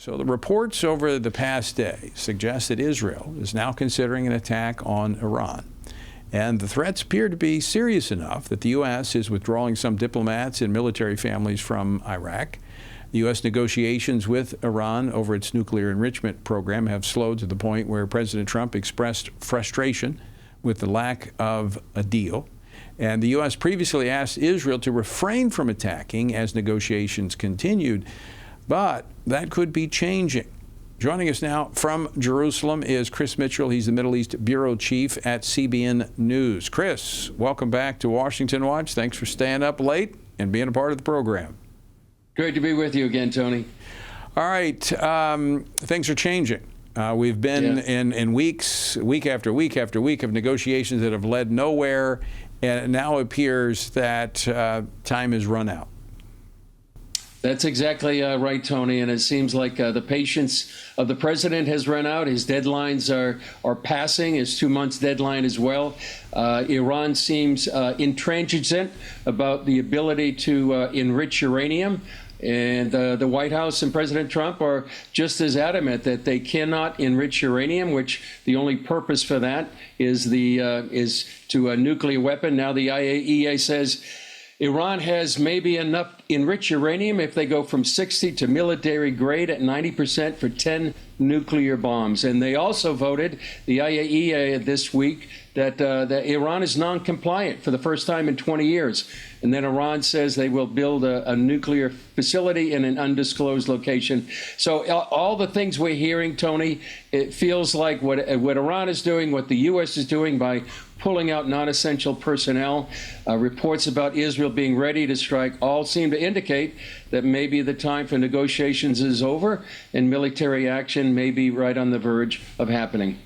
So the reports over the past day suggest that Israel is now considering an attack on Iran. And the threats appear to be serious enough that the U.S. is withdrawing some diplomats and military families from Iraq. The U.S. negotiations with Iran over its nuclear enrichment program have slowed to the point where President Trump expressed frustration with the lack of a deal. And the U.S. previously asked Israel to refrain from attacking as negotiations continued. But that could be changing. Joining us now from Jerusalem is Chris Mitchell. He's the Middle East Bureau Chief at CBN News. Chris, welcome back to Washington Watch. Thanks for staying up late and being a part of the program. Great to be with you again, Tony. All right. Things are changing. We've been in weeks, week after week after week of negotiations that have led nowhere. And it now appears that time has run out. That's exactly right, Tony. And it seems like the patience of the president has run out. His deadlines are passing, his 2 months deadline as well. Iran seems intransigent about the ability to enrich uranium. And the White House and President Trump are just as adamant that they cannot enrich uranium, which the only purpose for that is to a nuclear weapon. Now the IAEA says Iran has maybe enough enriched uranium if they go from 60 to military grade at 90% for 10 nuclear bombs. And they also voted, the IAEA this week, that Iran is non-compliant for the first time in 20 years. And then Iran says they will build a nuclear facility in an undisclosed location. So all the things we're hearing, Tony, it feels like what Iran is doing, what the U.S. is doing by pulling out non-essential personnel. Reports about Israel being ready to strike all seem to indicate that maybe the time for negotiations is over and military action may be right on the verge of happening.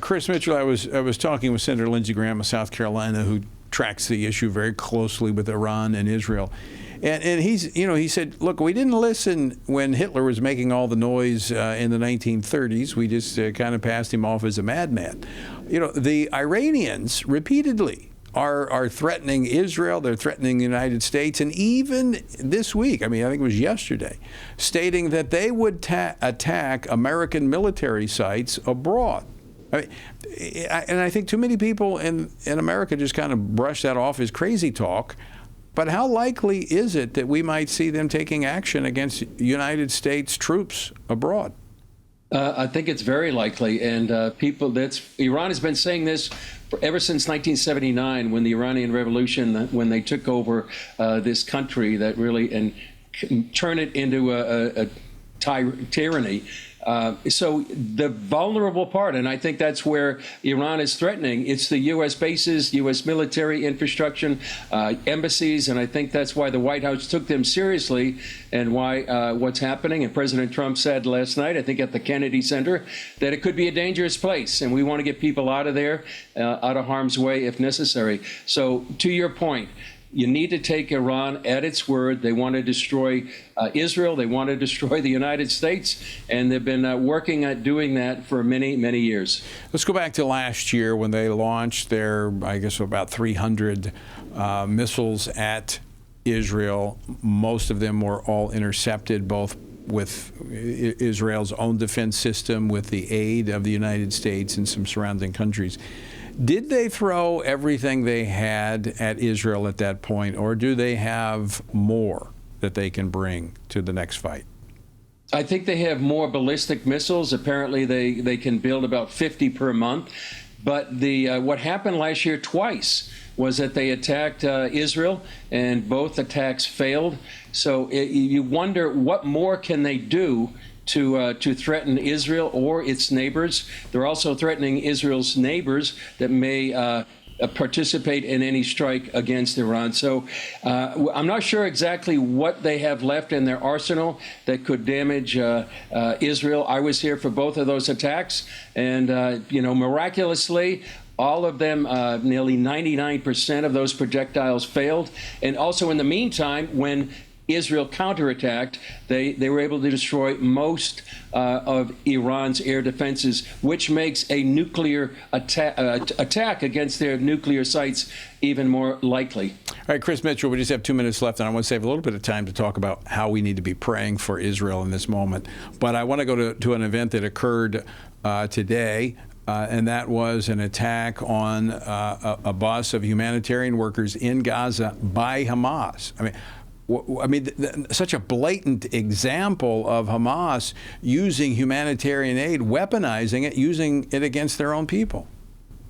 Chris Mitchell, I was talking with Senator Lindsey Graham of South Carolina, who tracks the issue very closely with Iran and Israel. And he said, look, we didn't listen when Hitler was making all the noise in the 1930s. We just kind of passed him off as a madman. The Iranians repeatedly are threatening Israel. They're threatening the United States. And even this week, I think it was yesterday, stating that they would attack American military sites abroad. And I think too many people in America just kind of brush that off as crazy talk. But how likely is it that we might see them taking action against United States troops abroad? I think it's very likely. And Iran has been saying this ever since 1979, when the Iranian Revolution, when they took over this country, that really and turn it into a tyranny. So the vulnerable part, and I think that's where Iran is threatening, it's the U.S. bases, U.S. military infrastructure, embassies, and I think that's why the White House took them seriously and why what's happening. And President Trump said last night, I think at the Kennedy Center, that it could be a dangerous place, and we want to get people out of there, out of harm's way if necessary. So to your point, you need to take Iran at its word. They want to destroy Israel. They want to destroy the United States. And they've been working at doing that for many, many years. Let's go back to last year when they launched their, about 300 missiles at Israel. Most of them were all intercepted, both with Israel's own defense system, with the aid of the United States and some surrounding countries. Did they throw everything they had at Israel at that point, or do they have more that they can bring to the next fight? I think they have more ballistic missiles. Apparently, they can build about 50 per month. But what happened last year twice was that they attacked Israel, and both attacks failed. So you wonder, what more can they do to threaten Israel or its neighbors? They're also threatening Israel's neighbors that may participate in any strike against Iran. So I'm not sure exactly what they have left in their arsenal that could damage Israel. I was here for both of those attacks, and miraculously, all of them, nearly 99% of those projectiles failed. And also in the meantime, when Israel counterattacked, they were able to destroy most of Iran's air defenses, which makes a nuclear attack against their nuclear sites even more likely. All right, Chris Mitchell, we just have 2 minutes left, and I want to save a little bit of time to talk about how we need to be praying for Israel in this moment. But I want to go to an event that occurred today, and that was an attack on a bus of humanitarian workers in Gaza by Hamas. Such a blatant example of Hamas using humanitarian aid, weaponizing it, using it against their own people.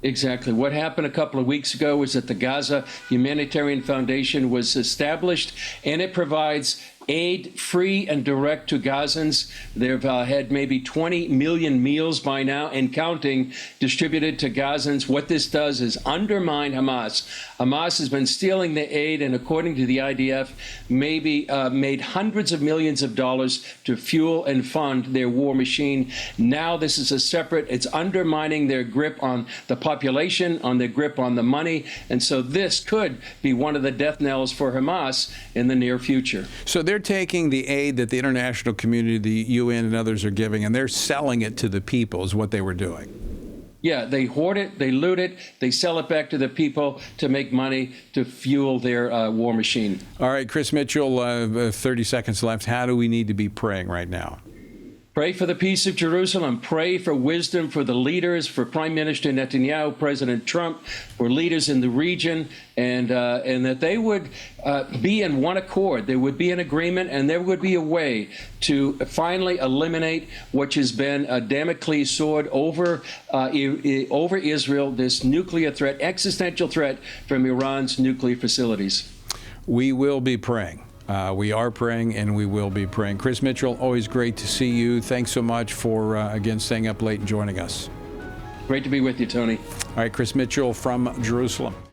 Exactly. What happened a couple of weeks ago was that the Gaza Humanitarian Foundation was established, and it provides aid free and direct to Gazans. They've had maybe 20 million meals by now and counting distributed to Gazans. What this does is undermine Hamas. Hamas has been stealing the aid and, according to the IDF, maybe made hundreds of millions of dollars to fuel and fund their war machine. Now this is a separate, it's undermining their grip on the population, on their grip on the money. And so this could be one of the death knells for Hamas in the near future. So they're taking the aid that the international community, the UN and others are giving, and they're selling it to the people is what they were doing. Yeah, they hoard it, they loot it, they sell it back to the people to make money to fuel their war machine. All right, Chris Mitchell, 30 seconds left. How do we need to be praying right now? Pray for the peace of Jerusalem. Pray for wisdom for the leaders, for Prime Minister Netanyahu, President Trump, for leaders in the region, and that they would be in one accord. There would be an agreement, and there would be a way to finally eliminate what has been a Damocles sword over Israel, this nuclear threat, existential threat from Iran's nuclear facilities. We will be praying. We are praying, and we will be praying. Chris Mitchell, always great to see you. Thanks so much for, again, staying up late and joining us. Great to be with you, Tony. All right, Chris Mitchell from Jerusalem.